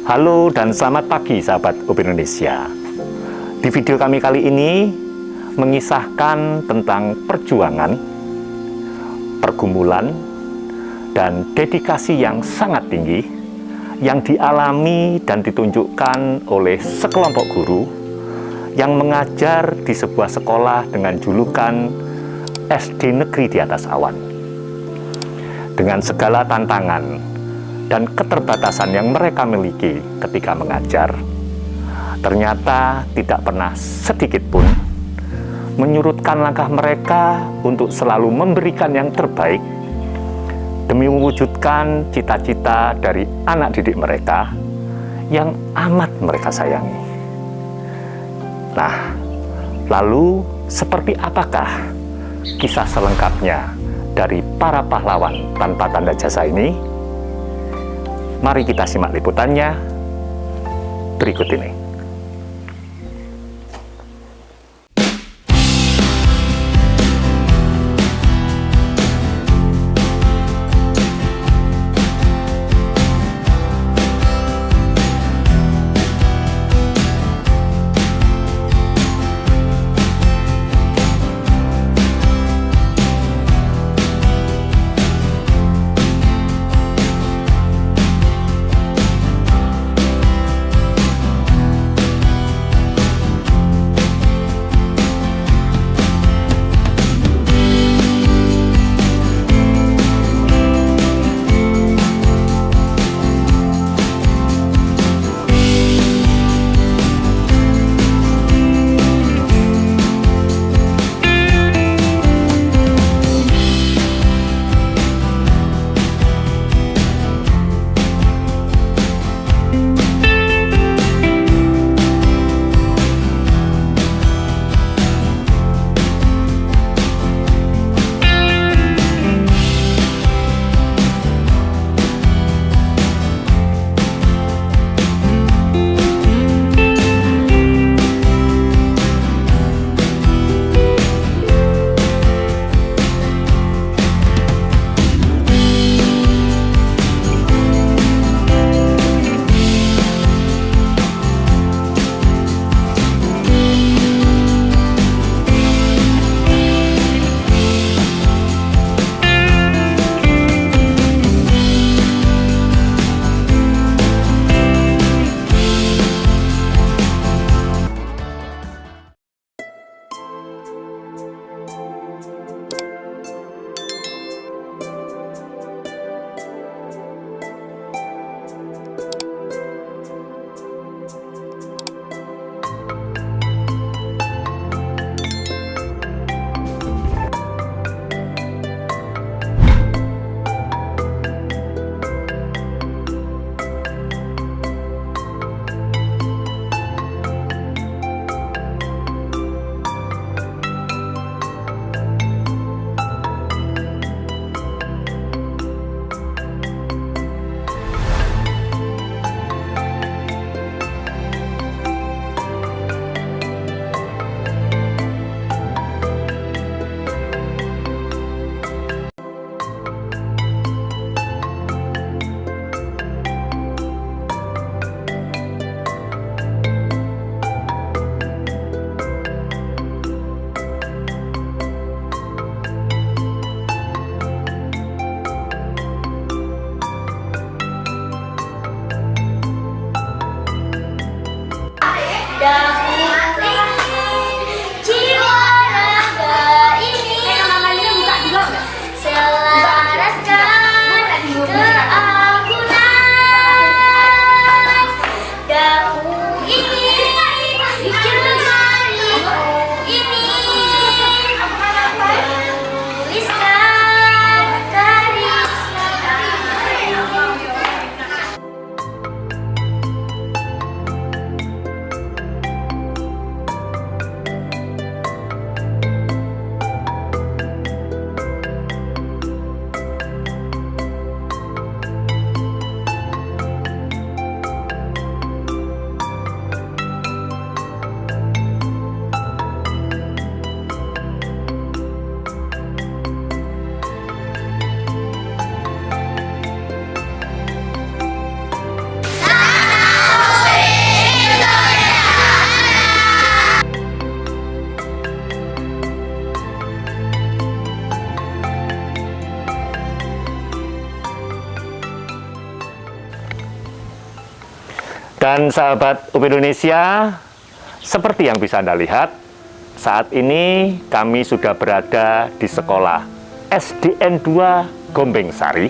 Halo dan selamat pagi sahabat UP Indonesia. Di video kami kali ini mengisahkan tentang perjuangan, pergumulan, dan dedikasi yang sangat tinggi yang dialami dan ditunjukkan oleh sekelompok guru yang mengajar di sebuah sekolah dengan julukan SD Negeri di Atas Awan. Dengan segala tantangan dan keterbatasan yang mereka miliki ketika mengajar, ternyata tidak pernah sedikit pun menyurutkan langkah mereka untuk selalu memberikan yang terbaik demi mewujudkan cita-cita dari anak didik mereka yang amat mereka sayangi. Nah, lalu seperti apakah kisah selengkapnya dari para pahlawan tanpa tanda jasa ini? Mari kita simak liputannya berikut ini. Dan sahabat UP Indonesia, seperti yang bisa Anda lihat, saat ini kami sudah berada di sekolah SDN 2 Gombeng Sari,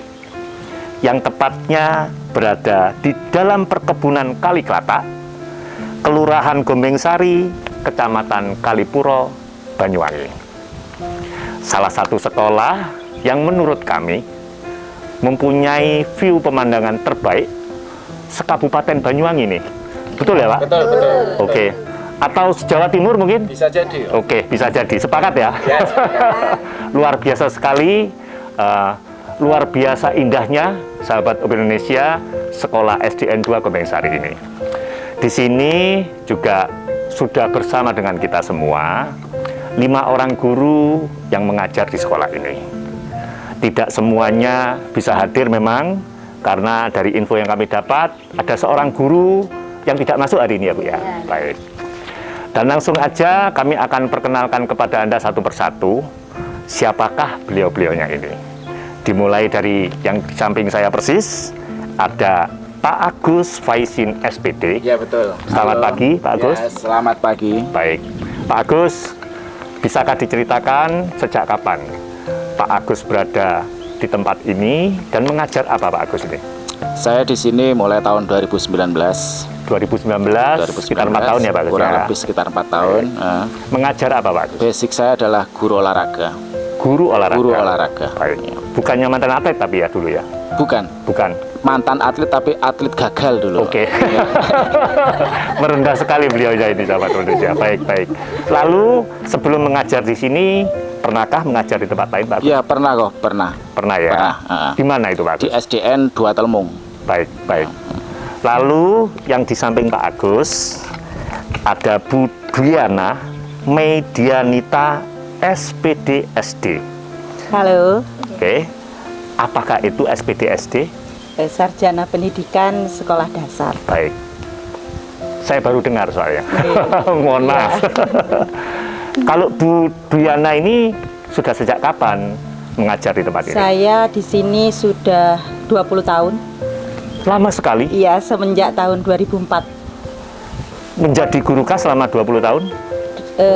yang tepatnya berada di dalam perkebunan Kaliklata, Kelurahan Gombeng Sari, Kecamatan Kalipuro, Banyuwangi. Salah satu sekolah yang menurut kami mempunyai view pemandangan terbaik sekabupaten Banyuwangi nih. Betul ya, Pak? Betul, betul. Oke. Atau Jawa Timur mungkin? Bisa jadi. Oke, bisa jadi. Sepakat ya? Yes. Luar biasa sekali. Luar biasa indahnya, sahabat UP Indonesia, sekolah SDN 2 Gombeng Sari ini. Di sini juga sudah bersama dengan kita semua 5 orang guru yang mengajar di sekolah ini. Tidak semuanya bisa hadir memang, karena dari info yang kami dapat, ada seorang guru yang tidak masuk hari ini ya Bu ya. Baik. Dan langsung aja kami akan perkenalkan kepada Anda satu persatu, siapakah beliau-beliaunya ini. Dimulai dari yang di samping saya persis, ada Pak Agus Faisin SPD. Ya, betul. Selamat pagi Pak Agus. Ya, selamat pagi. Baik. Pak Agus, bisakah diceritakan sejak kapan Pak Agus berada di tempat ini dan mengajar apa Pak Agus ini? Saya di sini mulai tahun 2019. 2019, sekitar 4 tahun ya Pak Agus? Kurang Ya. lebih sekitar 4 tahun. Mengajar apa Pak Agus? Basic saya adalah guru olahraga. Guru olahraga? Guru olahraga. Baik. Bukannya mantan atlet tapi ya dulu ya? Bukan. Bukan? Mantan atlet tapi atlet gagal dulu. Oke. Merendah sekali beliaunya ini sahabat Indonesia. Baik, baik. Lalu sebelum mengajar di sini, pernahkah mengajar di tempat lain Pak Agus? Iya, pernah kok, pernah. Pernah ya? Pernah, Di mana itu Pak Agus? Di SDN 2 Telmung. Baik, baik. Lalu yang di samping Pak Agus ada Bu Dwiana Medianita SPD SD. Halo, Oke. Apakah itu SPD SD? Sarjana Pendidikan Sekolah Dasar. Baik. Saya baru dengar soalnya. Mohon maaf. Kalau Bu Dwiana ini sudah sejak kapan mengajar di tempat ini? Saya di sini sudah 20 tahun. Lama sekali. Iya, semenjak tahun 2004. Menjadi guru kelas selama 20 tahun?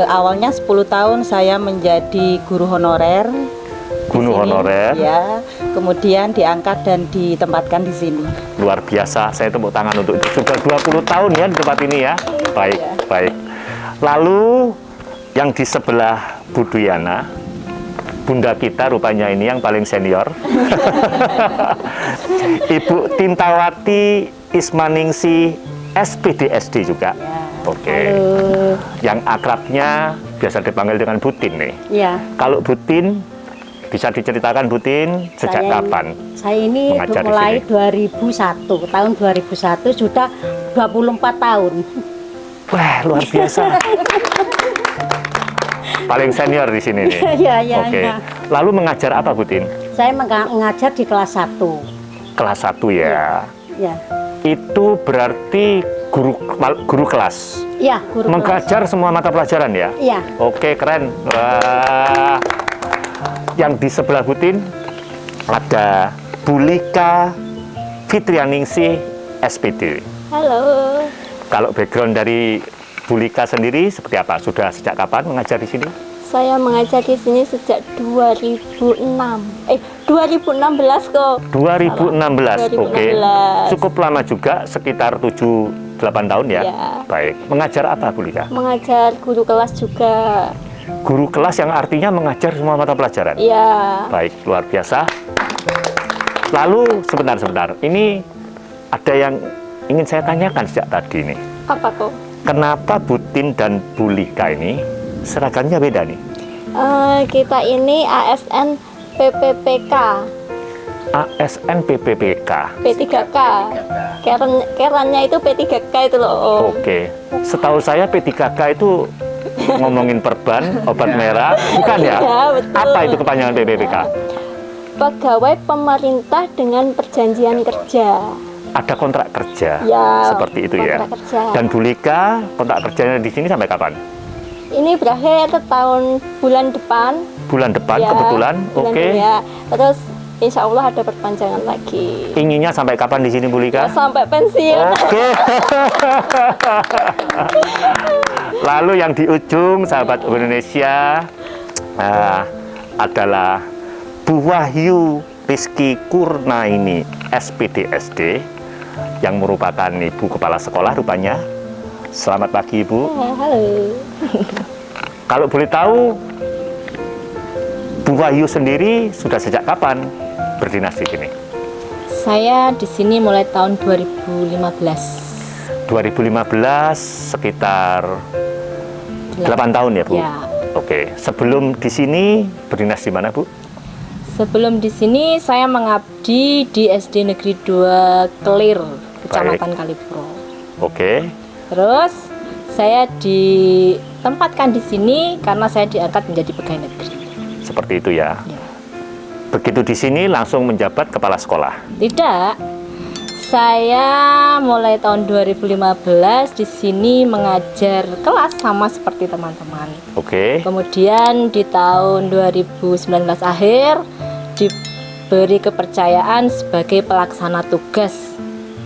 Awalnya 10 tahun saya menjadi guru honorer. Guru honorer. Ya, kemudian diangkat dan ditempatkan di sini. Luar biasa, saya tepuk tangan untuk itu. Sudah 20 tahun ya di tempat ini ya. Baik, Ya. baik. Lalu yang di sebelah Bu Dwiana, bunda kita rupanya ini yang paling senior. Ibu Tintawati Ismaningsi SPD SD juga. Ya. Oke. Halo. Yang akrabnya biasa dipanggil dengan Butin nih. Ya, Kalau Butin, bisa diceritakan Butin sejak Saya- kapan? saya ini Mengajar di mulai sini. 2001. Tahun 2001 sudah 24 tahun. Wah, luar biasa. Paling senior di sini nih. Ya, ya, Oke. ya. Lalu mengajar apa, Butin? Saya mengajar di kelas 1. Kelas 1 ya. Ya. Itu berarti guru kelas. Ya, guru kelas. Mengajar semua mata pelajaran ya? Iya. Oke, keren. Wah. Yang di sebelah Butin ada Bulika Fitrianingsih SPD. Halo. Kalau background dari Bulika sendiri seperti apa? Sudah sejak kapan mengajar di sini? Saya mengajar di sini sejak 2016 kok. 2016, oke. 2016. Cukup lama juga, sekitar 7-8 tahun ya? Ya. Baik. Mengajar apa, Bulika? Mengajar guru kelas juga. Guru kelas yang artinya mengajar semua mata pelajaran? Ya. Baik, luar biasa. Lalu, sebentar. Ini ada yang ingin saya tanyakan sejak tadi nih. Apa kok? Kenapa Butin dan Bulika ini seragamnya beda nih? Kita ini ASN PPPK, ASN PPPK. P3K. Kerannya itu P3K itu loh. Oke. Setahu saya P3K itu ngomongin perban, obat merah, bukan ya? Ya, betul. Apa itu kepanjangan PPPK? Pegawai pemerintah dengan perjanjian kerja. Ada kontrak kerja, Ya, seperti itu ya. kontrak kerja. Dan Bulika, kontrak kerjanya di sini sampai kapan? Ini berakhir bulan depan. Bulan depan Ya, kebetulan, bulan oke. depan, ya. Terus insya Allah ada perpanjangan lagi. Inginnya sampai kapan di sini, Bu Lika? Ya, sampai pensiun. Oke. Lalu yang di ujung, sahabat Indonesia, adalah Bu Wahyu Rizky Kurnaini, SPDSD, yang merupakan Ibu Kepala Sekolah rupanya. Selamat pagi, Ibu. Halo. Kalau boleh tahu, Bu Wahyu sendiri sudah sejak kapan berdinas di sini? Saya di sini mulai tahun 2015. 2015, sekitar 8 tahun ya, Bu? Ya. Oke, sebelum di sini berdinas di mana, Bu? Sebelum di sini saya mengabdi di SD Negeri 2 Kelir, Kecamatan Kalipuro. Oke, Terus saya ditempatkan di sini karena saya diangkat menjadi pegawai negeri. seperti itu ya. Ya. Begitu di sini langsung menjabat kepala sekolah. Tidak, saya mulai tahun 2015 di sini mengajar kelas sama seperti teman-teman. Oke, Kemudian di tahun 2019 akhir diberi kepercayaan sebagai pelaksana tugas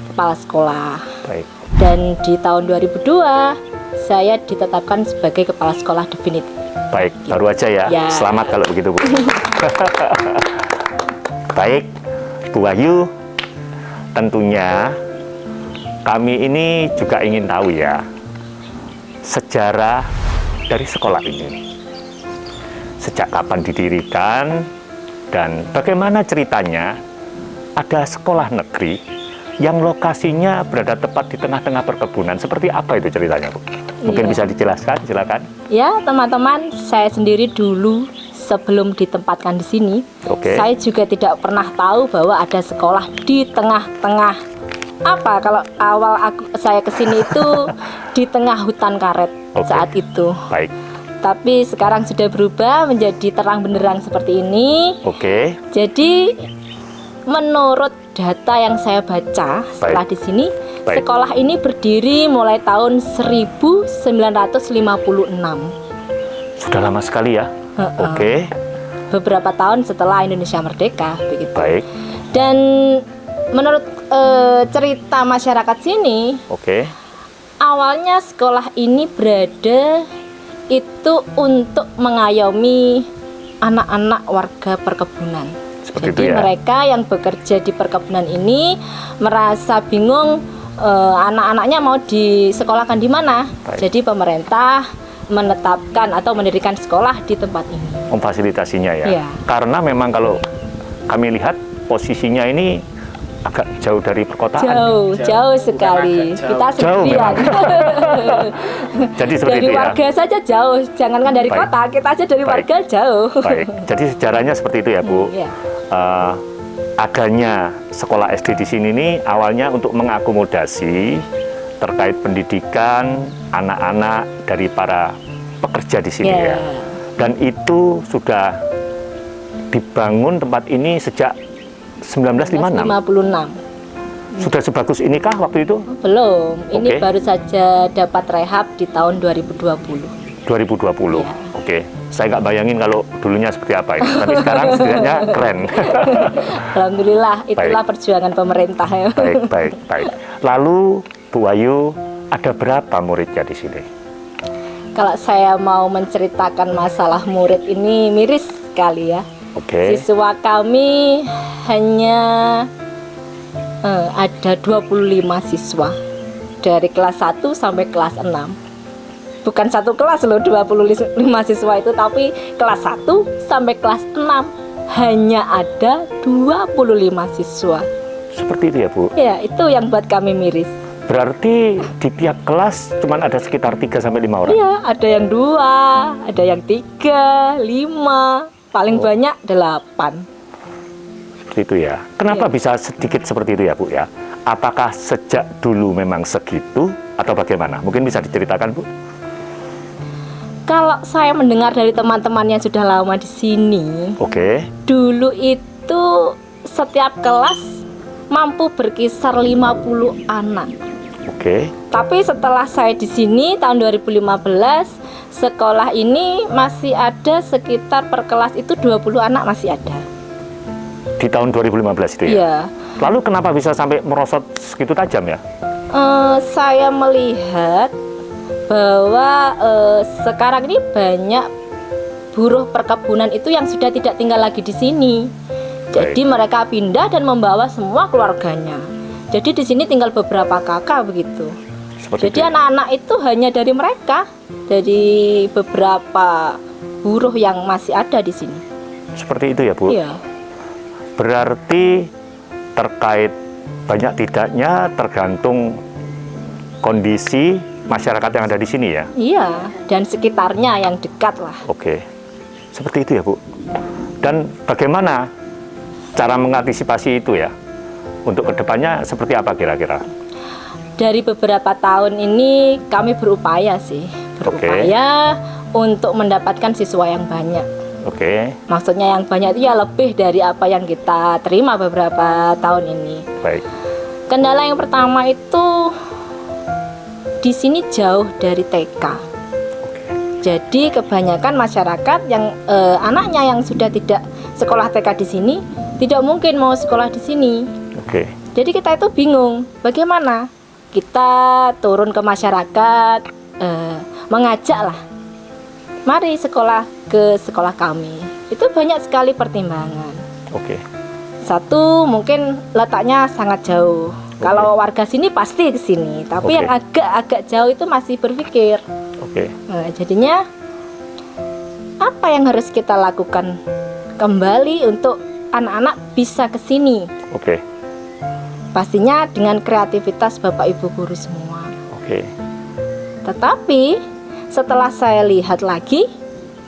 kepala sekolah. baik. Dan di tahun 2002 saya ditetapkan sebagai kepala sekolah definitif. Baik, baru aja ya. Ya. Selamat kalau begitu, Bu. Baik, Bu Wahyu, tentunya kami ini juga ingin tahu ya, sejarah dari sekolah ini. Sejak kapan didirikan dan bagaimana ceritanya ada sekolah negeri yang lokasinya berada tepat di tengah-tengah perkebunan. Seperti apa itu ceritanya, Bu? Mungkin Iya. bisa dijelaskan, silakan. Ya, teman-teman, saya sendiri dulu sebelum ditempatkan di sini, Oke. saya juga tidak pernah tahu bahwa ada sekolah di tengah-tengah apa kalau awal saya kesini itu di tengah hutan karet Oke. saat itu. Baik, Tapi sekarang sudah berubah menjadi terang benderang seperti ini. oke, Jadi menurut data yang saya baca setelah di sini, Baik. sekolah ini berdiri mulai tahun 1956. sudah lama sekali ya. Heeh. Oke, Beberapa tahun setelah Indonesia merdeka begitu. baik, Dan menurut cerita masyarakat sini, oke, awalnya sekolah ini berada itu untuk mengayomi anak-anak warga perkebunan. Seperti Jadi itu ya. mereka yang bekerja di perkebunan ini merasa bingung anak-anaknya mau disekolahkan di mana. Baik. Jadi pemerintah menetapkan atau mendirikan sekolah di tempat ini. memfasilitasinya ya. Iya. Karena memang kalau kami lihat posisinya ini agak jauh dari perkotaan. Jauh sekali. Kita Jauh sendirian. Jadi seperti Dari itu ya. warga saja jauh, jangankan dari Baik. kota, kita aja dari Baik. warga jauh. Baik, jadi sejarahnya seperti itu ya, Bu. Iya. Adanya sekolah SD di sini nih awalnya untuk mengakomodasi terkait pendidikan anak-anak dari para pekerja di sini Iya. ya. Dan itu sudah dibangun tempat ini sejak 1956. 1956. Sudah sebagus inikah waktu itu? Belum, ini Oke. baru saja dapat rehab di tahun 2020. 2020. Iya. Oke. Saya nggak bayangin kalau dulunya seperti apa ini. Tapi sekarang setidaknya keren. Alhamdulillah, itulah Baik. perjuangan pemerintah ya. Baik. Lalu Bu Wahyu, ada berapa muridnya di sini? Kalau saya mau menceritakan masalah murid ini miris sekali ya. Oke. Siswa kami hanya ada 25 siswa dari kelas 1 sampai kelas 6. Bukan satu kelas loh 25 siswa itu, tapi kelas 1 sampai kelas 6 hanya ada 25 siswa. Seperti itu ya, Bu. Ya, itu yang buat kami miris. Berarti di tiap kelas cuma ada sekitar 3 sampai 5 orang. Iya, ada yang 2, ada yang 3, 5, paling banyak 8. Seperti itu ya. Kenapa Iya. bisa sedikit seperti itu ya, Bu ya? Apakah sejak dulu memang segitu atau bagaimana? Mungkin bisa diceritakan, Bu? Kalau saya mendengar dari teman-teman yang sudah lama di sini, Oke. dulu itu setiap kelas mampu berkisar 50 anak. Oke. Tapi setelah saya di sini tahun 2015, sekolah ini masih ada sekitar per kelas itu 20 anak masih ada. Di Di tahun 2015 itu ya? Iya. Lalu kenapa bisa sampai merosot segitu tajam ya? Saya melihat bahwa sekarang ini banyak buruh perkebunan itu yang sudah tidak tinggal lagi di sini. Jadi mereka pindah dan membawa semua keluarganya. Jadi di sini tinggal beberapa kakak begitu. Seperti Jadi anak-anak itu hanya dari mereka, dari beberapa buruh yang masih ada di sini. Seperti itu ya, Bu? Iya. Berarti terkait banyak tidaknya tergantung kondisi masyarakat yang ada di sini ya? Iya, dan sekitarnya yang dekat lah. Oke, seperti itu ya, Bu. Dan bagaimana cara mengantisipasi itu ya? Untuk kedepannya seperti apa kira-kira? Dari beberapa tahun ini kami berupaya sih, berupaya untuk mendapatkan siswa yang banyak. Oke, Maksudnya yang banyak itu ya lebih dari apa yang kita terima beberapa tahun ini. baik. Kendala yang pertama itu di sini jauh dari TK. Jadi kebanyakan masyarakat yang anaknya yang sudah tidak sekolah TK di sini tidak mungkin mau sekolah di sini. Oke, Jadi kita itu bingung bagaimana kita turun ke masyarakat, mengajak lah, mari sekolah ke sekolah kami. Itu banyak sekali pertimbangan. oke, Satu, mungkin letaknya sangat jauh. Kalau warga sini pasti ke sini, tapi Oke. yang agak-agak jauh itu masih berpikir. oke. Nah, jadinya apa yang harus kita lakukan kembali untuk anak-anak bisa ke sini? Oke, Pastinya dengan kreativitas Bapak Ibu guru semua. oke. Tetapi setelah saya lihat lagi,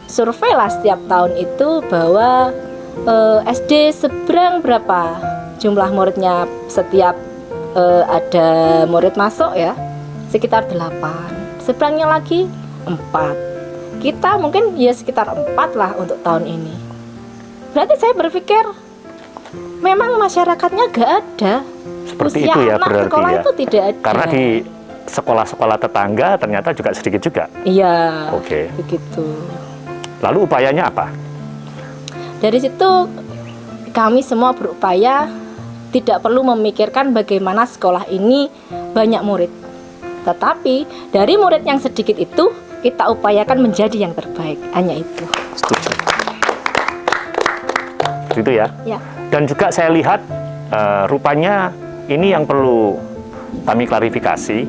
survei lah setiap tahun itu bahwa SD seberang berapa jumlah muridnya setiap ada murid masuk ya, sekitar 8. Seberangnya lagi 4. Kita mungkin ya sekitar 4 lah untuk tahun ini. Berarti saya berpikir memang masyarakatnya gak ada. Seperti Usia itu ya anak berarti sekolah ya. itu tidak ada. Karena di sekolah-sekolah tetangga ternyata juga sedikit juga. Iya. Oke. Begitu. Lalu upayanya apa? Dari situ kami semua berupaya tidak perlu memikirkan bagaimana sekolah ini banyak murid. Tetapi dari murid yang sedikit itu kita upayakan menjadi yang terbaik. Hanya itu. Setuju. Itu ya. Ya. Dan juga saya lihat rupanya ini yang perlu kami klarifikasi.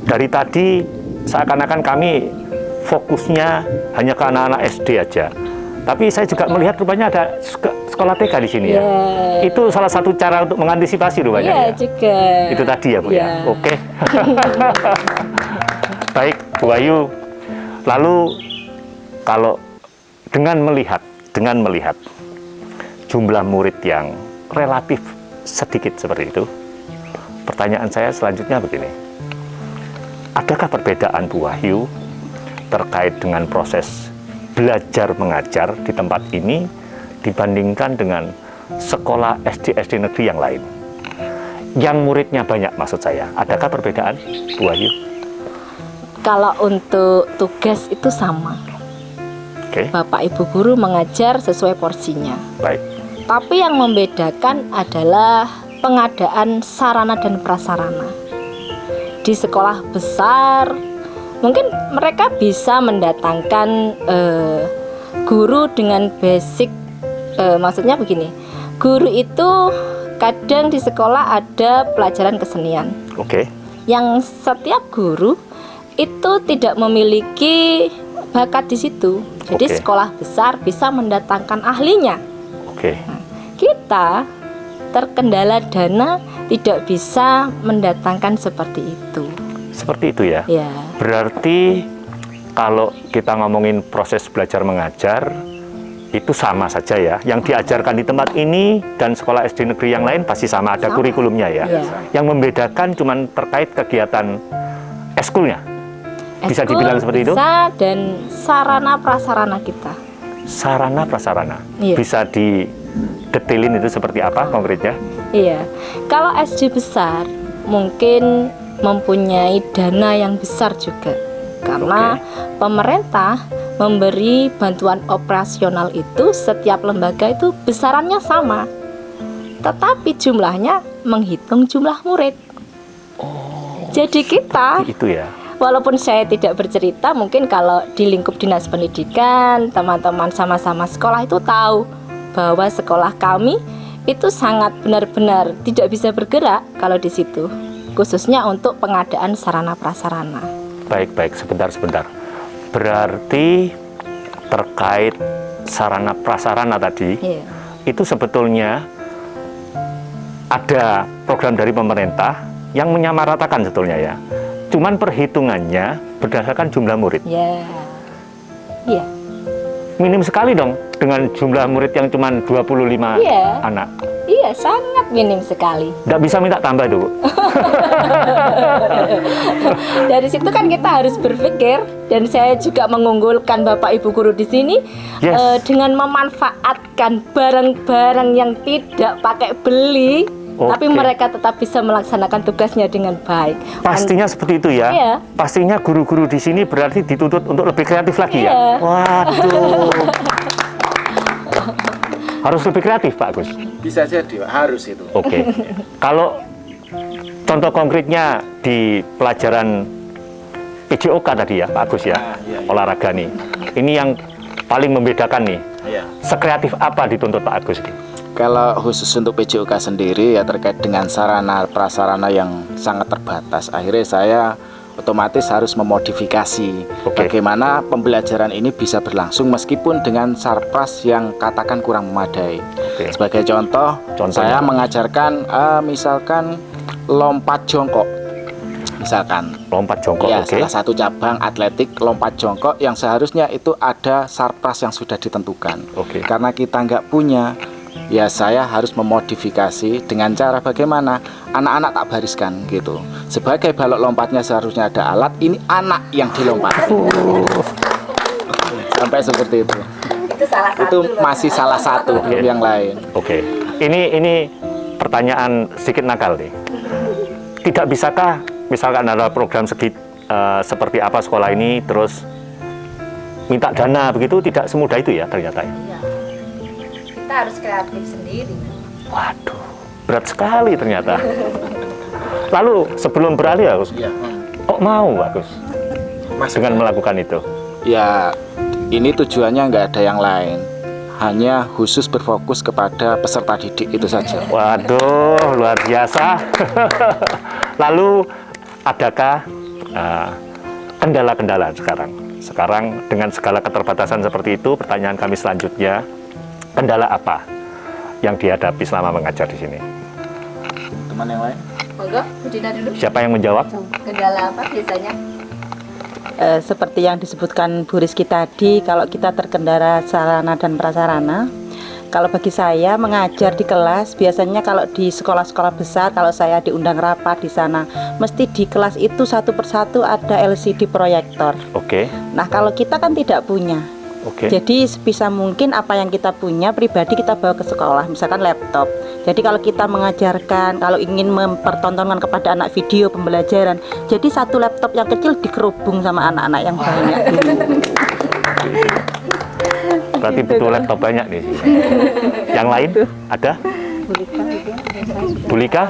Dari tadi seakan-akan kami fokusnya hanya ke anak-anak SD aja. Tapi saya juga melihat rupanya ada sekolah TK di sini ya. Yeah. Itu salah satu cara untuk mengantisipasi rupanya Iya ya. juga. Itu tadi ya Bu ya. Iya. Oke. Baik Bu Ayu. Lalu kalau dengan melihat jumlah murid yang relatif sedikit seperti itu, pertanyaan saya selanjutnya begini. Adakah perbedaan Bu Wahyu terkait dengan proses belajar mengajar di tempat ini dibandingkan dengan sekolah SD negeri yang lain? Yang muridnya banyak maksud saya. Adakah perbedaan Bu Wahyu? Kalau untuk tugas itu sama. Oke, Bapak Ibu guru mengajar sesuai porsinya. baik. Tapi yang membedakan adalah pengadaan sarana dan prasarana. Di sekolah besar, mungkin mereka bisa mendatangkan guru dengan basic, maksudnya begini, guru itu kadang di sekolah ada pelajaran kesenian. Oke, Yang setiap guru itu tidak memiliki bakat di situ. Jadi Oke. sekolah besar bisa mendatangkan ahlinya. oke. Kita terkendala dana tidak bisa mendatangkan seperti itu. Seperti itu ya. Ya, Berarti kalau kita ngomongin proses belajar mengajar itu sama saja ya. Yang diajarkan di tempat ini dan sekolah SD negeri yang lain pasti sama, ada Sama. kurikulumnya ya. Iya. Yang membedakan cuman terkait kegiatan eskulnya. Bisa eskul dibilang seperti itu? bisa, dan sarana prasarana kita. Sarana prasarana. Iya. Bisa didetailin itu seperti apa konkretnya? Iya. Kalau SD besar mungkin mempunyai dana yang besar juga. Karena pemerintah memberi bantuan operasional itu setiap lembaga itu besarannya sama. tetapi jumlahnya menghitung jumlah murid. Jadi kita, Itu ya. walaupun saya tidak bercerita, mungkin kalau di lingkup dinas pendidikan, teman-teman sama-sama sekolah itu tahu bahwa sekolah kami itu sangat benar-benar tidak bisa bergerak kalau di situ, khususnya untuk pengadaan sarana prasarana. Baik, sebentar. Berarti terkait sarana prasarana tadi, Iya. itu sebetulnya ada program dari pemerintah yang menyamaratakan sebetulnya ya. Cuman perhitungannya berdasarkan jumlah murid. Ya, iya, Minim sekali dong dengan jumlah murid yang cuma 25 Iya. anak. iya sangat minim sekali. Nggak bisa minta tambah tuh, Bu. Dari situ kan kita harus berpikir, dan saya juga mengunggulkan Bapak Ibu guru di sini Yes. dengan memanfaatkan barang-barang yang tidak pakai beli, tapi Oke. mereka tetap bisa melaksanakan tugasnya dengan baik. Pastinya seperti itu ya. Iya. Pastinya guru-guru di sini berarti dituntut untuk lebih kreatif lagi Iya. ya. Waduh. Harus lebih kreatif, Pak Agus. Bisa jadi, Pak. Harus itu. Oke. Kalau contoh konkretnya di pelajaran PJOK tadi ya, Pak Agus ya, Iya. olahraga nih. Ini yang paling membedakan nih. Iya. Sekreatif apa dituntut Pak Agus? Kalau khusus untuk PJOK sendiri ya terkait dengan sarana prasarana yang sangat terbatas, akhirnya saya otomatis harus memodifikasi Oke. bagaimana pembelajaran ini bisa berlangsung meskipun dengan sarpras yang katakan kurang memadai. Oke. Sebagai contoh, Contohnya? saya mengajarkan misalkan lompat jongkok. Misalkan Lompat jongkok, ya, oke. salah satu cabang atletik lompat jongkok yang seharusnya itu ada sarpras yang sudah ditentukan. Oke. Karena kita nggak punya, ya saya harus memodifikasi dengan cara bagaimana anak-anak tak bariskan gitu. Sebagai balok lompatnya seharusnya ada alat, ini anak yang dilompat. Sampai seperti itu. Itu masih salah satu, belum yang lain. Oke. Ini pertanyaan sedikit nakal nih. Tidak bisakah misalkan ada program seperti apa sekolah ini terus minta dana begitu, tidak semudah itu ya ternyata ya? Kita harus kreatif sendiri. Waduh, berat sekali ternyata. Lalu sebelum beralih Agus, Iya. kok mau Agus dengan melakukan itu? Ya, ini tujuannya nggak ada yang lain. Hanya khusus berfokus kepada peserta didik itu saja. Waduh, luar biasa. Lalu adakah kendala-kendala sekarang? Sekarang dengan segala keterbatasan seperti itu, pertanyaan kami selanjutnya, kendala apa yang dihadapi selama mengajar di sini? Teman yang lain? Monggo, Bu Dina dulu. Siapa yang menjawab? Kendala apa biasanya? Seperti yang disebutkan Bu Rizky tadi, kalau kita terkendala sarana dan prasarana, kalau bagi saya mengajar di kelas, biasanya kalau di sekolah-sekolah besar, kalau saya diundang rapat di sana, mesti di kelas itu satu persatu ada LCD proyektor. Oke, Nah, kalau kita kan tidak punya. oke. Jadi sebisa mungkin apa yang kita punya pribadi kita bawa ke sekolah, misalkan laptop. Jadi kalau kita mengajarkan, kalau ingin mempertontonkan kepada anak video pembelajaran, jadi satu laptop yang kecil dikerubung sama anak-anak yang banyak dulu. Berarti butuh laptop banyak nih. Yang lain ada? Bulika?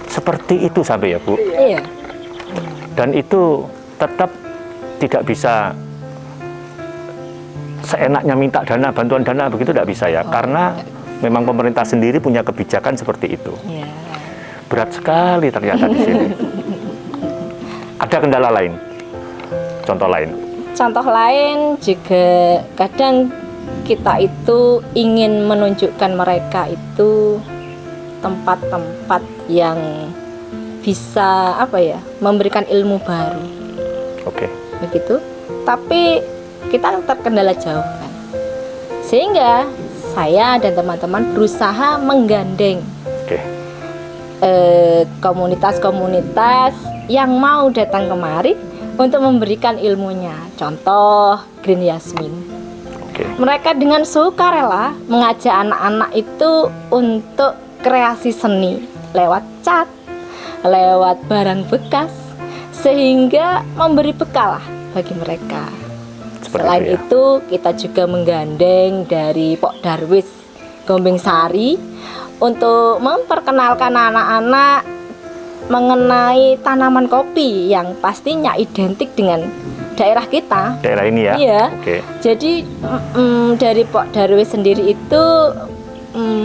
Seperti itu sampai ya Bu. Iya. Dan itu tetap tidak bisa seenaknya minta dana, bantuan dana begitu tidak bisa ya, karena memang pemerintah sendiri punya kebijakan seperti itu. Iya. Berat sekali ternyata di sini. Ada kendala lain? Contoh lain? Contoh lain juga kadang kita itu ingin menunjukkan mereka itu tempat-tempat yang bisa memberikan ilmu baru. Oke. Begitu, tapi kita terkendala jauh kan, sehingga saya dan teman-teman berusaha menggandeng Oke. komunitas-komunitas yang mau datang kemari untuk memberikan ilmunya. Contoh Green Yasmin, Oke. mereka dengan sukarela mengajak anak-anak itu untuk kreasi seni lewat cat, lewat barang bekas, sehingga memberi bekal lah bagi mereka. Seperti Selain itu ya. itu, kita juga menggandeng dari Pok Darwis Gombeng Sari untuk memperkenalkan anak-anak mengenai tanaman kopi yang pastinya identik dengan daerah kita. Daerah ini ya? Iya. Oke. Jadi dari Pok Darwis sendiri itu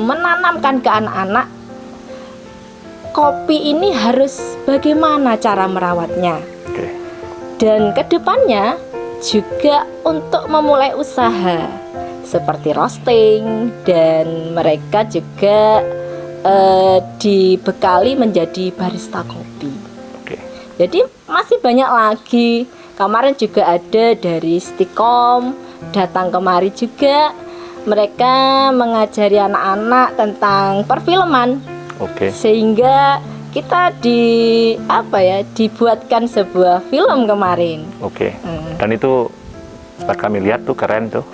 menanamkan ke anak-anak kopi ini harus bagaimana cara merawatnya. Oke. Dan kedepannya juga untuk memulai usaha seperti roasting, dan mereka juga dibekali menjadi barista kopi. Oke. Jadi masih banyak lagi. Kemarin juga ada dari Stikom datang kemari juga. Mereka mengajari anak-anak tentang perfilman. Oke. Sehingga kita dibuatkan sebuah film kemarin. Oke. Dan itu sempat kami lihat tuh keren tuh.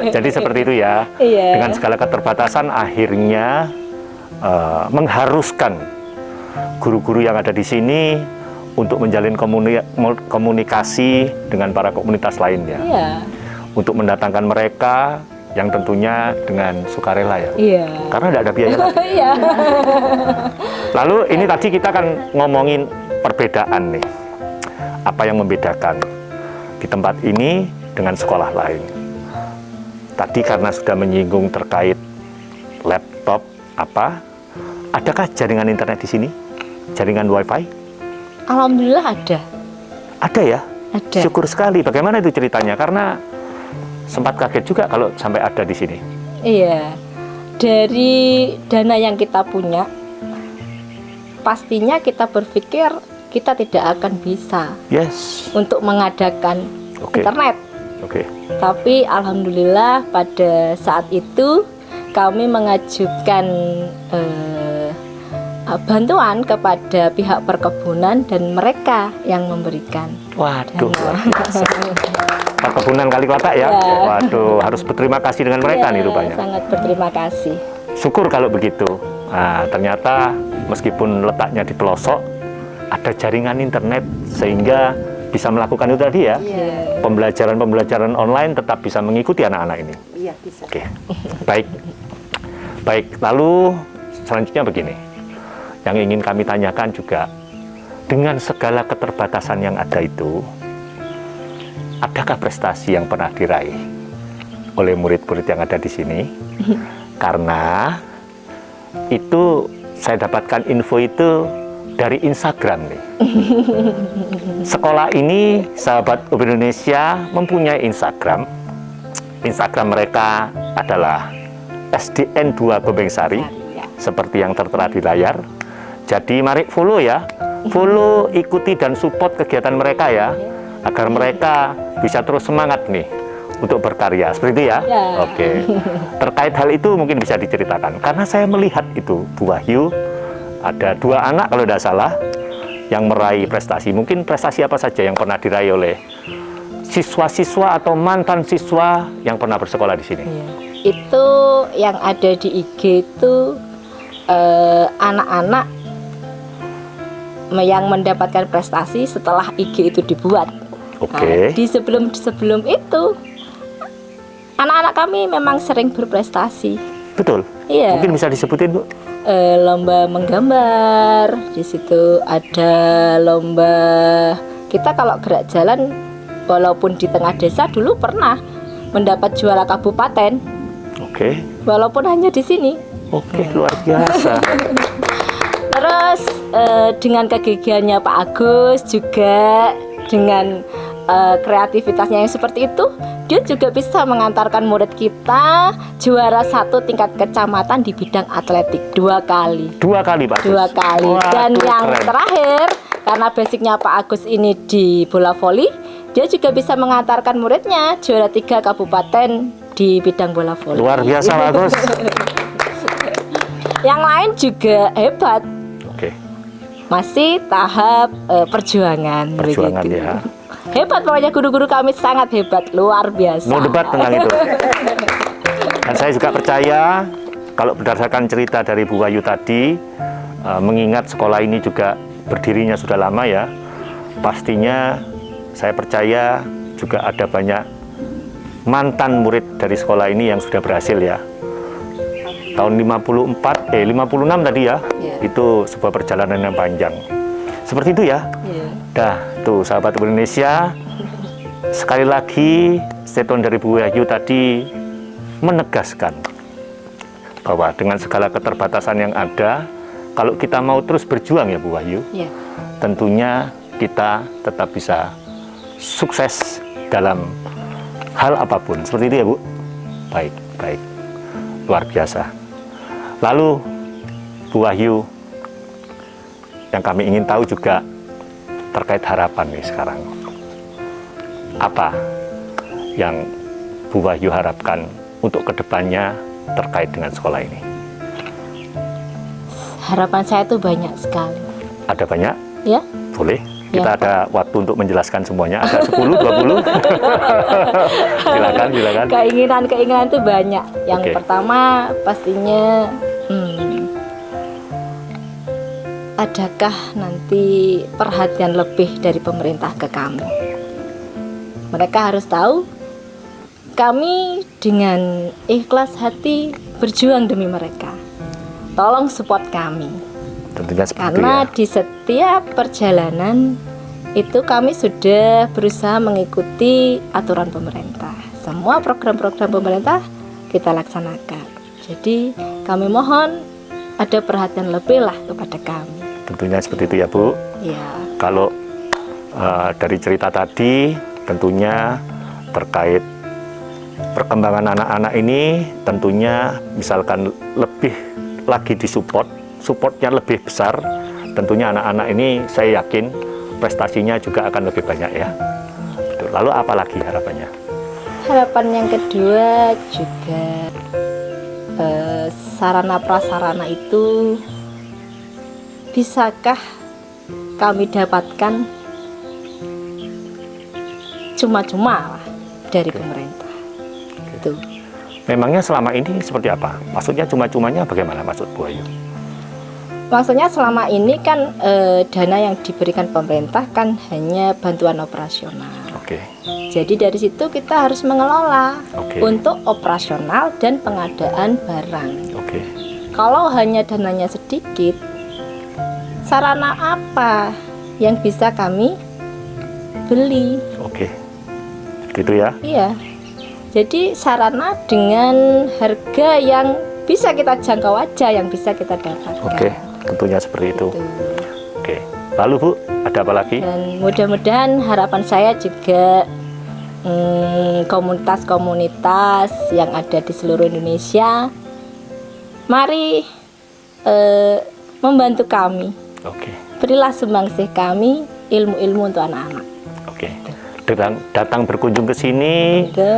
Jadi seperti itu ya. Iya. Dengan segala keterbatasan akhirnya mengharuskan guru-guru yang ada di sini untuk menjalin komunikasi dengan para komunitas lainnya. Iya. Untuk mendatangkan mereka yang tentunya dengan sukarela ya. Iya. Karena tidak ada biaya lagi. Iya. Lalu ini tadi kita kan ngomongin perbedaan nih. Apa yang membedakan di tempat ini dengan sekolah lain? Tadi karena sudah menyinggung terkait laptop, adakah jaringan internet di sini? Jaringan wifi? Alhamdulillah ada. Ada ya? Ada. Syukur sekali. Bagaimana itu ceritanya? Karena sempat kaget juga kalau sampai ada di sini. Iya. Dari dana yang kita punya, pastinya kita berpikir kita tidak akan bisa Yes. untuk mengadakan Oke. internet. Oke. Tapi alhamdulillah pada saat itu kami mengajukan bantuan kepada pihak perkebunan dan mereka yang memberikan. Waduh, luar biasa. Perkebunan Kalikota ya? Ya. Waduh, harus berterima kasih dengan mereka nih Ya, rupanya. sangat berterima kasih. Syukur kalau begitu. Nah, ternyata meskipun letaknya di pelosok, ada jaringan internet sehingga bisa melakukan itu tadi ya. Pembelajaran online tetap bisa mengikuti anak-anak ini. Iya, bisa. Oke, baik. Baik, lalu selanjutnya begini. Yang ingin kami tanyakan juga, dengan segala keterbatasan yang ada itu, adakah prestasi yang pernah diraih oleh murid-murid yang ada di sini? Karena itu saya dapatkan info itu dari Instagram nih. Sekolah ini, sahabat UB Indonesia, mempunyai Instagram. Instagram mereka adalah SDN 2 Gombeng Sari, seperti yang tertera di layar. Jadi mari follow ya, follow, ikuti dan support kegiatan mereka ya, agar mereka bisa terus semangat nih untuk berkarya, seperti itu ya. Ya. Oke. Terkait hal itu mungkin bisa diceritakan, karena saya melihat itu Bu Wahyu ada 2 anak kalau tidak salah yang meraih prestasi. Mungkin prestasi apa saja yang pernah diraih oleh siswa-siswa atau mantan siswa yang pernah bersekolah di sini? Iya. Itu yang ada di IG itu anak-anak yang mendapatkan prestasi setelah IG itu dibuat. Oke. Di sebelum itu anak-anak kami memang sering berprestasi. Betul. Iya. Mungkin bisa disebutin Bu. Lomba menggambar, di situ ada lomba. Kita kalau gerak jalan, walaupun di tengah desa dulu pernah mendapat juara kabupaten, Oke. walaupun hanya di sini. Oke, luar biasa. Terus dengan kegigihannya Pak Agus, juga dengan kreativitasnya yang seperti itu, dia juga bisa mengantarkan murid kita juara 1 tingkat kecamatan di bidang atletik 2 kali. 2 kali Pak. 2 kali. Waduh, Dan yang keren. terakhir, karena basicnya Pak Agus ini di bola voli, dia juga bisa mengantarkan muridnya juara 3 kabupaten di bidang bola voli. Luar biasa Pak Agus. Yang lain juga hebat, Oke, masih tahap perjuangan. perjuangan begitu. ya. Hebat, pokoknya guru-guru kami sangat hebat, luar biasa. Mau debat tentang itu. Dan saya juga percaya kalau berdasarkan cerita dari Bu Wahyu tadi, mengingat sekolah ini juga berdirinya sudah lama ya, pastinya saya percaya juga ada banyak mantan murid dari sekolah ini yang sudah berhasil ya. tahun 56 tadi ya. Iya. Itu sebuah perjalanan yang panjang. Seperti itu ya. Iya. Dah, tuh sahabat Indonesia. Sekali lagi statement dari Bu Wahyu tadi menegaskan bahwa dengan segala keterbatasan yang ada, kalau kita mau terus berjuang ya Bu Wahyu, Iya. tentunya kita tetap bisa sukses dalam hal apapun. Seperti itu ya Bu? Baik, baik. Luar biasa. Lalu Bu Wahyu, yang kami ingin tahu juga terkait harapan nih sekarang. Apa yang Bu Wahyu harapkan untuk kedepannya terkait dengan sekolah ini? Harapan saya tuh banyak sekali. Ada banyak? Ya. Boleh? Ya. Kita ada waktu untuk menjelaskan semuanya. Ada 10, 20? Silakan. Keinginan tuh banyak. Yang Oke. pertama pastinya adakah nanti perhatian lebih dari pemerintah ke kami? Mereka harus tahu kami dengan ikhlas hati berjuang demi mereka. Tolong support kami. Tentunya seperti Karena itu di setiap perjalanan itu kami sudah berusaha mengikuti aturan pemerintah. Semua program-program pemerintah kita laksanakan. Jadi kami mohon ada perhatian lebih lah kepada kami. ya. Tentunya seperti itu ya Bu. Ya, Kalau dari cerita tadi, tentunya terkait perkembangan anak-anak ini, tentunya misalkan lebih lagi disupport, supportnya lebih besar, tentunya anak-anak ini saya yakin prestasinya juga akan lebih banyak ya. Lalu apa lagi harapannya? harapan yang kedua juga sarana prasarana itu bisakah kami dapatkan cuma-cuma lah dari pemerintah. Itu. Memangnya selama ini seperti apa? Maksudnya cuma-cumanya bagaimana maksud Bu Ayu? Maksudnya selama ini kan dana yang diberikan pemerintah kan hanya bantuan operasional. Oke. Jadi dari situ kita harus mengelola Oke. untuk operasional dan pengadaan barang. Oke. Kalau hanya dananya sedikit, sarana apa yang bisa kami beli? Oke. Gitu ya. Iya. Jadi sarana dengan harga yang bisa kita jangkau aja, yang bisa kita dapatkan. Oke. Tentunya seperti itu. Gitu. Oke. Lalu Bu, ada apa lagi? Dan mudah-mudahan harapan saya juga komunitas-komunitas yang ada di seluruh Indonesia, mari membantu kami. Oke. Berilah sumbangsih kami ilmu-ilmu untuk anak-anak. Oke. Datang berkunjung ke sini, Gitu.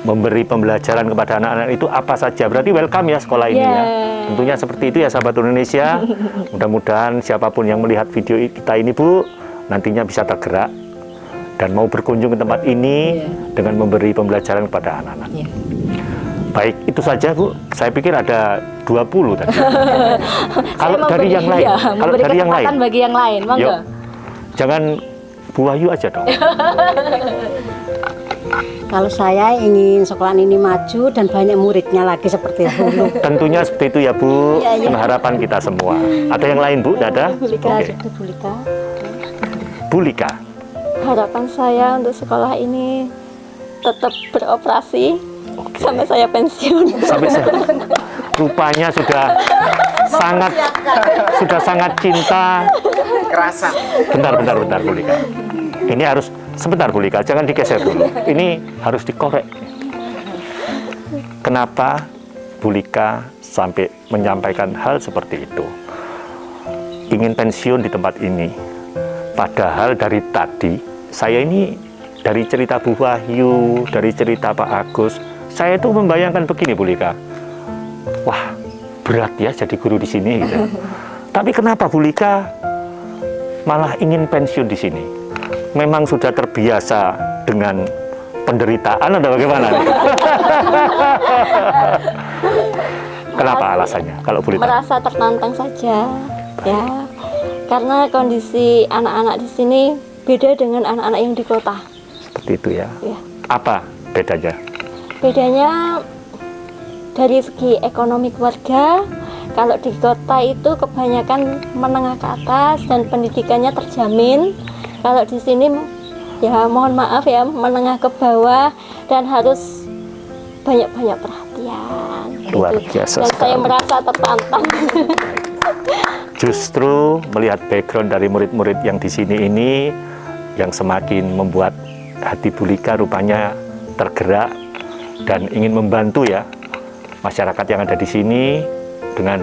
memberi pembelajaran kepada anak-anak itu apa saja. Berarti welcome ya sekolah ini ya. Tentunya seperti itu ya sahabat Indonesia. Mudah-mudahan siapapun yang melihat video kita ini Bu, nantinya bisa tergerak dan mau berkunjung ke tempat ini dengan memberi pembelajaran kepada anak-anak. Ya. Baik, itu saja Bu. Saya pikir ada 20 tadi. Kalau Saya dari yang lain, kalau memberi dari yang lain. kesempatan bagi yang lain, monggo. Yuk. Jangan Bu Wahyu aja dong. Kalau saya ingin sekolah ini maju dan banyak muridnya lagi seperti dulu. Tentunya seperti itu ya Bu. Iya, iya. Harapan kita semua. Ada yang lain Bu? Tidak ada? Bulika, Oke. sudah Bulika. Bu Lika. Harapan saya untuk sekolah ini tetap beroperasi sampai saya pensiun. Sampai rupanya sudah sangat cinta. Kerasa. Bentar Bu Lika. Ini harus sebentar Bu Lika, jangan digeser dulu. Ini harus dikorek. Kenapa Bu Lika sampai menyampaikan hal seperti itu? Ingin pensiun di tempat ini. Padahal dari tadi saya ini dari cerita Bu Wahyu, dari cerita Pak Agus, saya itu membayangkan begini Bu Lika. Wah, berat ya jadi guru di sini gitu. Tapi kenapa Bu Lika malah ingin pensiun di sini? Memang sudah terbiasa dengan penderitaan atau bagaimana? Kenapa alasannya kalau Bu Lika? Merasa tertantang saja, ya. Karena kondisi anak-anak di sini beda dengan anak-anak yang di kota. Seperti itu ya. Ya. Apa bedanya? Bedanya dari segi ekonomi keluarga, kalau di kota itu kebanyakan menengah ke atas dan pendidikannya terjamin. Kalau di sini ya mohon maaf ya, menengah ke bawah dan harus banyak-banyak perhatian. Luar gitu. biasa Dan saya sekali. merasa tertantang. Justru melihat background dari murid-murid yang di sini ini yang semakin membuat hati Bu Lika rupanya tergerak dan ingin membantu ya masyarakat yang ada di sini dengan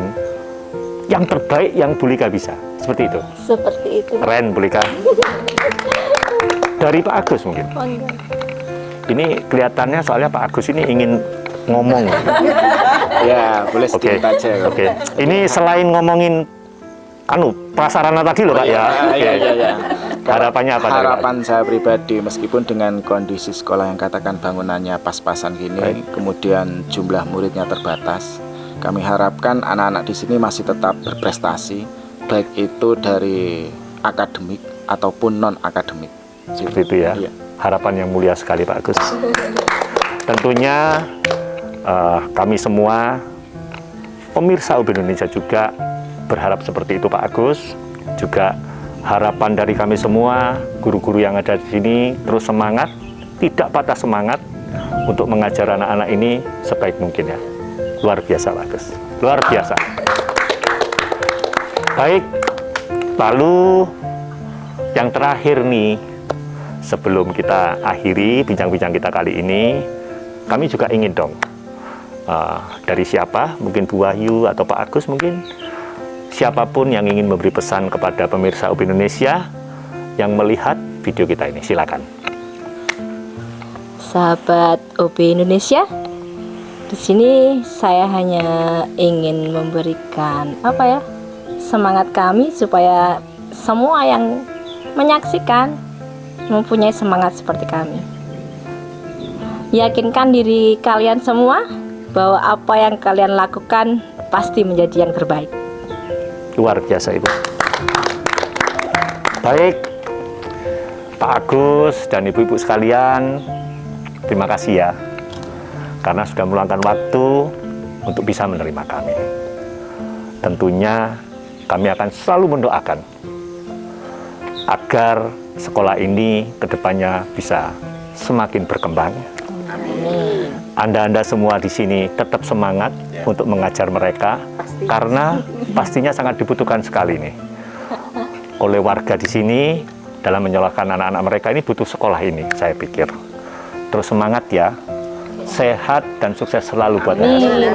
yang terbaik yang Bu Lika bisa. Seperti itu. Seperti itu. Keren Bu Lika. Dari Pak Agus mungkin. Monggo. Ini kelihatannya soalnya Pak Agus ini ingin ngomong. Ya, boleh Oke. sedikit aja. Oke. Ini selain ngomongin prasarana tadi loh Pak ya. Oke. Ya. Harapannya apa dari Pak? Harapan saya pribadi, meskipun dengan kondisi sekolah yang katakan bangunannya pas-pasan gini, Baik. kemudian jumlah muridnya terbatas, kami harapkan anak-anak di sini masih tetap berprestasi, baik itu dari akademik ataupun non akademik. Seperti itu ya. Iya. Harapan yang mulia sekali Pak Agus. Tentunya kami semua pemirsa UB Indonesia juga berharap seperti itu Pak Agus. Juga harapan dari kami semua guru-guru yang ada di sini terus semangat, tidak patah semangat untuk mengajar anak-anak ini sebaik mungkin ya. Luar biasa Pak Agus. Luar biasa. Baik. Lalu yang terakhir nih, sebelum kita akhiri bincang-bincang kita kali ini, kami juga ingin dong dari siapa, mungkin Bu Wahyu atau Pak Agus mungkin, siapapun yang ingin memberi pesan kepada pemirsa UB Indonesia yang melihat video kita ini, silakan. Sahabat UB Indonesia, di sini saya hanya ingin memberikan semangat kami supaya semua yang menyaksikan mempunyai semangat seperti kami. Yakinkan diri kalian semua bahwa apa yang kalian lakukan pasti menjadi yang terbaik. Luar biasa Ibu. Baik, Pak Agus dan Ibu-Ibu sekalian, terima kasih ya karena sudah meluangkan waktu untuk bisa menerima kami. Tentunya kami akan selalu mendoakan agar sekolah ini kedepannya bisa semakin berkembang. Anda semua di sini tetap semangat untuk mengajar mereka karena pastinya sangat dibutuhkan sekali nih oleh warga di sini dalam menyalurkan anak-anak mereka ini butuh sekolah ini, saya pikir. Terus semangat ya, sehat dan sukses selalu buat Anda.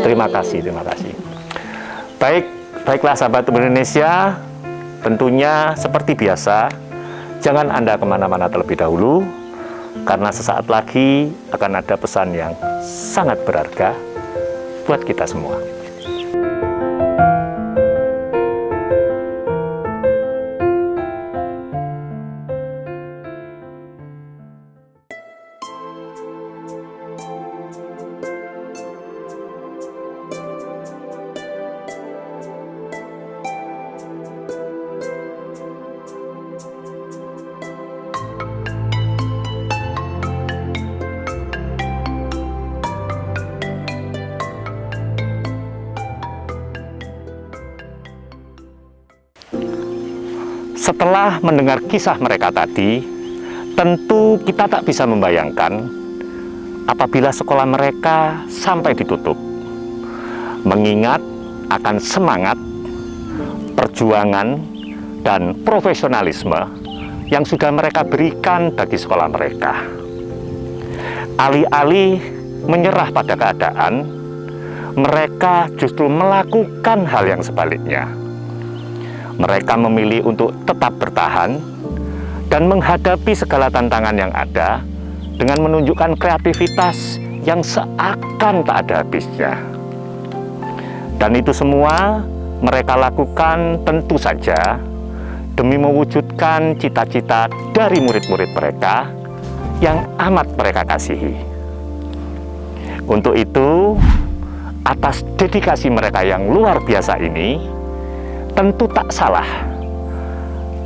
Terima kasih. Baiklah sahabat Indonesia, tentunya seperti biasa, jangan Anda kemana-mana terlebih dahulu, karena sesaat lagi akan ada pesan yang sangat berharga buat kita semua. Setelah mendengar kisah mereka tadi, tentu kita tak bisa membayangkan apabila sekolah mereka sampai ditutup. Mengingat akan semangat, perjuangan, dan profesionalisme yang sudah mereka berikan bagi sekolah mereka. Alih-alih menyerah pada keadaan, mereka justru melakukan hal yang sebaliknya. Mereka memilih untuk tetap bertahan dan menghadapi segala tantangan yang ada dengan menunjukkan kreativitas yang seakan tak ada habisnya. Dan itu semua mereka lakukan tentu saja demi mewujudkan cita-cita dari murid-murid mereka yang amat mereka kasihi. Untuk itu, atas dedikasi mereka yang luar biasa ini, tentu tak salah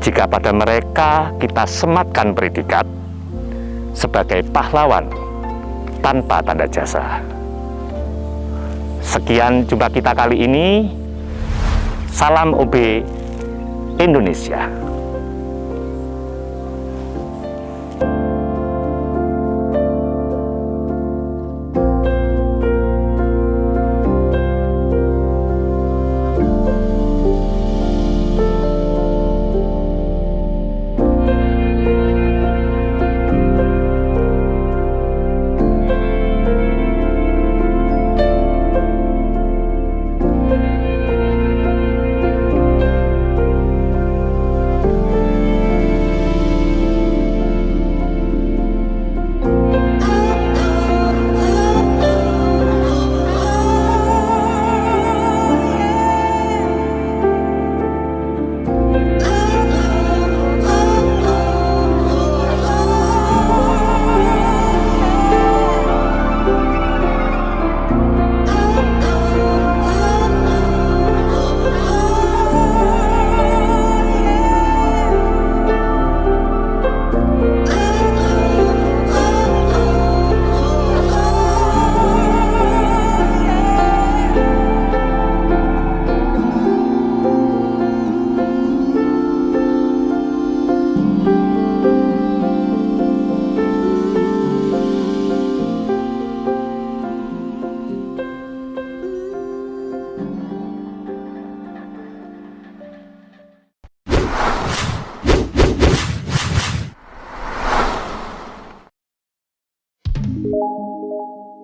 jika pada mereka kita sematkan predikat sebagai pahlawan tanpa tanda jasa. Sekian jumpa kita kali ini. Salam OB Indonesia.